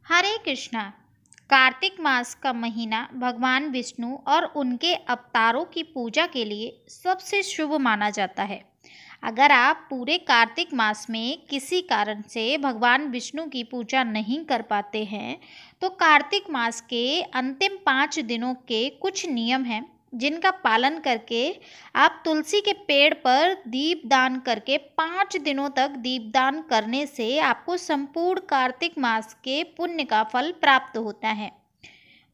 हरे कृष्णा। कार्तिक मास का महीना भगवान विष्णु और उनके अवतारों की पूजा के लिए सबसे शुभ माना जाता है। अगर आप पूरे कार्तिक मास में किसी कारण से भगवान विष्णु की पूजा नहीं कर पाते हैं, तो कार्तिक मास के अंतिम 5 दिनों के कुछ नियम हैं जिनका पालन करके आप तुलसी के पेड़ पर दीपदान करके 5 दिनों तक दीपदान करने से आपको संपूर्ण कार्तिक मास के पुण्य का फल प्राप्त होता है।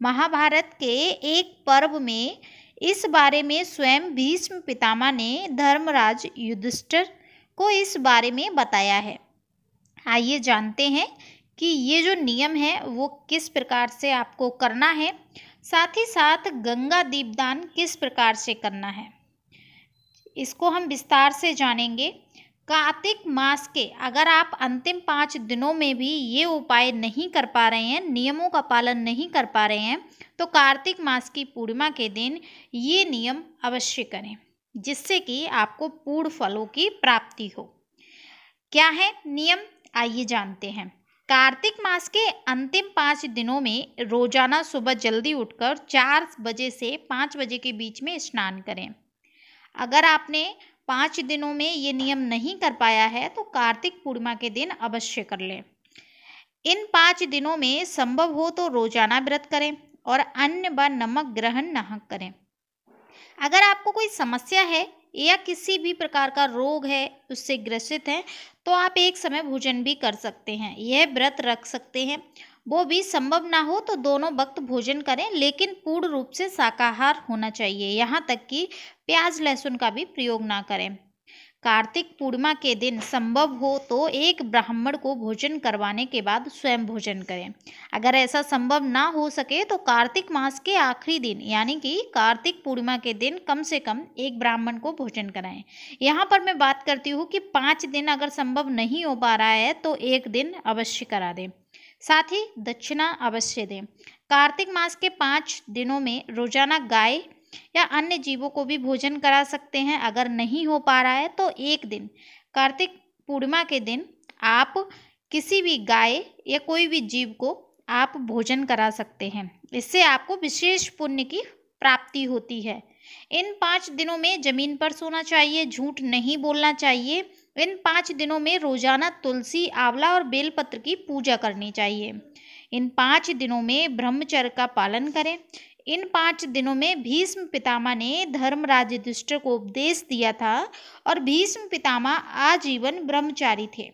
महाभारत के एक पर्व में इस बारे में स्वयं भीष्म पितामह ने धर्मराज युधिष्ठिर को इस बारे में बताया है। आइए जानते हैं कि ये जो नियम है वो किस प्रकार से आपको करना है, साथ ही साथ गंगा दीपदान किस प्रकार से करना है, इसको हम विस्तार से जानेंगे। कार्तिक मास के अगर आप अंतिम 5 दिनों में भी ये उपाय नहीं कर पा रहे हैं, नियमों का पालन नहीं कर पा रहे हैं, तो कार्तिक मास की पूर्णिमा के दिन ये नियम अवश्य करें, जिससे कि आपको पूर्ण फलों की प्राप्ति हो। क्या है नियम, आइए जानते हैं। कार्तिक मास के अंतिम 5 दिनों में रोजाना सुबह जल्दी उठकर 4 बजे से 5 बजे के बीच में स्नान करें। अगर आपने 5 दिनों में ये नियम नहीं कर पाया है तो कार्तिक पूर्णिमा के दिन अवश्य कर लें। इन 5 दिनों में संभव हो तो रोजाना व्रत करें और अन्न व नमक ग्रहण न करें। अगर आपको कोई समस्या है या किसी भी प्रकार का रोग है, उससे ग्रसित हैं, तो आप एक समय भोजन भी कर सकते हैं, यह व्रत रख सकते हैं। वो भी संभव ना हो तो दोनों वक्त भोजन करें, लेकिन पूर्ण रूप से शाकाहार होना चाहिए, यहाँ तक कि प्याज लहसुन का भी प्रयोग ना करें। कार्तिक पूर्णिमा के दिन संभव हो तो एक ब्राह्मण को भोजन करवाने के बाद स्वयं भोजन करें। अगर ऐसा संभव ना हो सके तो कार्तिक मास के आखिरी दिन यानी कि कार्तिक पूर्णिमा के दिन कम से कम एक ब्राह्मण को भोजन कराएं। यहाँ पर मैं बात करती हूँ कि 5 दिन अगर संभव नहीं हो पा रहा है तो एक दिन अवश्य करा दें, साथ ही दक्षिणा अवश्य दें। कार्तिक मास के 5 दिनों में रोजाना गाय या अन्य जीवों को भी भोजन करा सकते हैं। अगर नहीं हो पा रहा है तो एक दिन कार्तिक पूर्णिमा के दिन आप किसी भी गाय या कोई भी जीव को आप भोजन करा सकते हैं, इससे आपको विशेष पुण्य की प्राप्ति होती है। इन 5 दिनों में जमीन पर सोना चाहिए, झूठ नहीं बोलना चाहिए। इन 5 दिनों में रोजाना तुलसी, आंवला और बेलपत्र की पूजा करनी चाहिए। इन 5 दिनों में ब्रह्मचर्य का पालन करें। इन 5 दिनों में भीष्म पितामह ने धर्मराज युधिष्ठिर को उपदेश दिया था और भीष्म पितामह आजीवन ब्रह्मचारी थे,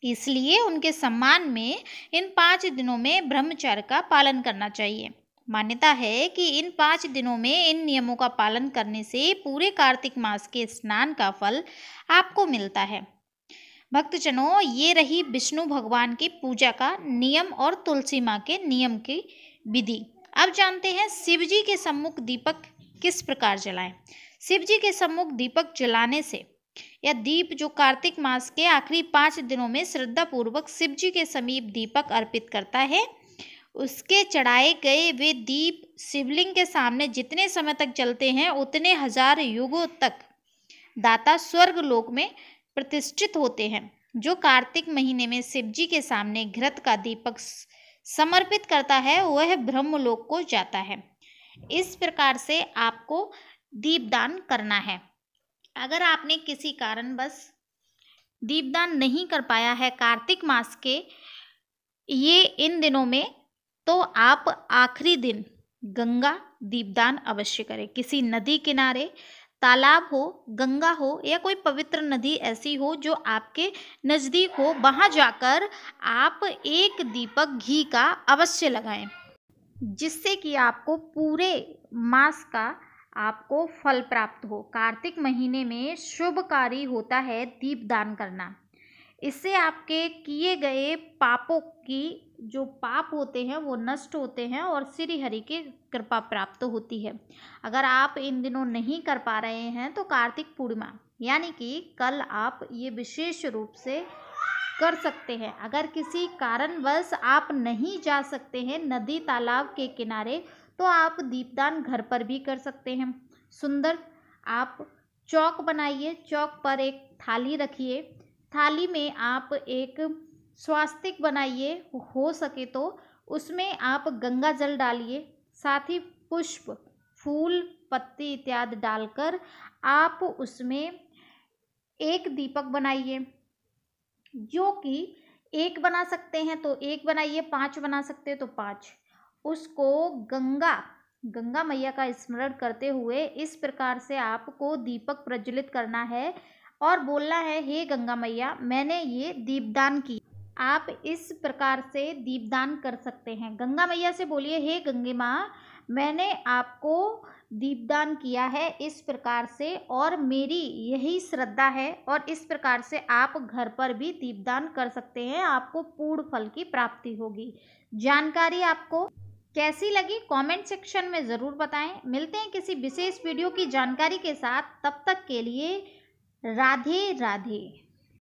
इसलिए उनके सम्मान में इन 5 दिनों में ब्रह्मचर्य का पालन करना चाहिए। मान्यता है कि इन 5 दिनों में इन नियमों का पालन करने से पूरे कार्तिक मास के स्नान का फल आपको मिलता है। भक्तजनों, ये रही विष्णु भगवान की पूजा का नियम और तुलसी माँ के नियम की विधि। अब जानते हैं शिव जी के सम्मुख दीपक किस प्रकार जलाएं। शिव जी के सम्मुख दीपक जलाने से या दीप जो कार्तिक मास के आखिरी 5 दिनों में श्रद्धा पूर्वक शिव जी के समीप दीपक अर्पित करता है, उसके चढ़ाए गए वे दीप शिवलिंग के सामने जितने समय तक जलते हैं उतने हजार युगों तक दाता स्वर्ग लोक में प्रतिष्ठित होते हैं। जो कार्तिक महीने में शिव जी के सामने घृत का दीपक समर्पित करता है वह ब्रह्मलोक को जाता है। इस प्रकार से आपको दीपदान करना है। अगर आपने किसी कारणवश दीपदान नहीं कर पाया है कार्तिक मास के ये इन दिनों में, तो आप आखिरी दिन गंगा दीपदान अवश्य करें। किसी नदी किनारे, तालाब हो, गंगा हो या कोई पवित्र नदी ऐसी हो जो आपके नज़दीक हो, वहाँ जाकर आप एक दीपक घी का अवश्य लगाएं, जिससे कि आपको पूरे मास का आपको फल प्राप्त हो। कार्तिक महीने में शुभकारी होता है दीपदान करना। इससे आपके किए गए पापों की जो पाप होते हैं वो नष्ट होते हैं और श्री हरि की कृपा प्राप्त होती है। अगर आप इन दिनों नहीं कर पा रहे हैं तो कार्तिक पूर्णिमा यानी कि कल आप ये विशेष रूप से कर सकते हैं। अगर किसी कारणवश आप नहीं जा सकते हैं नदी तालाब के किनारे, तो आप दीपदान घर पर भी कर सकते हैं। सुंदर आप चौक बनाइए, चौक पर एक थाली रखिए, थाली में आप एक स्वास्तिक बनाइए, हो सके तो उसमें आप गंगा जल डालिए, साथ ही पुष्प, फूल, पत्ती इत्यादि डालकर आप उसमें एक दीपक बनाइए, जो कि एक बना सकते हैं तो एक बनाइए, 5 बना सकते हैं तो 5। उसको गंगा मैया का स्मरण करते हुए इस प्रकार से आपको दीपक प्रज्वलित करना है और बोलना है, हे गंगा मैया, मैंने ये दीपदान किया। आप इस प्रकार से दीपदान कर सकते हैं। गंगा मैया से बोलिए, हे गंगे माँ, मैंने आपको दीपदान किया है इस प्रकार से और मेरी यही श्रद्धा है, और इस प्रकार से आप घर पर भी दीपदान कर सकते हैं, आपको पूर्ण फल की प्राप्ति होगी। जानकारी आपको कैसी लगी कमेंट सेक्शन में ज़रूर बताएं। मिलते हैं किसी विशेष वीडियो की जानकारी के साथ, तब तक के लिए राधे राधे।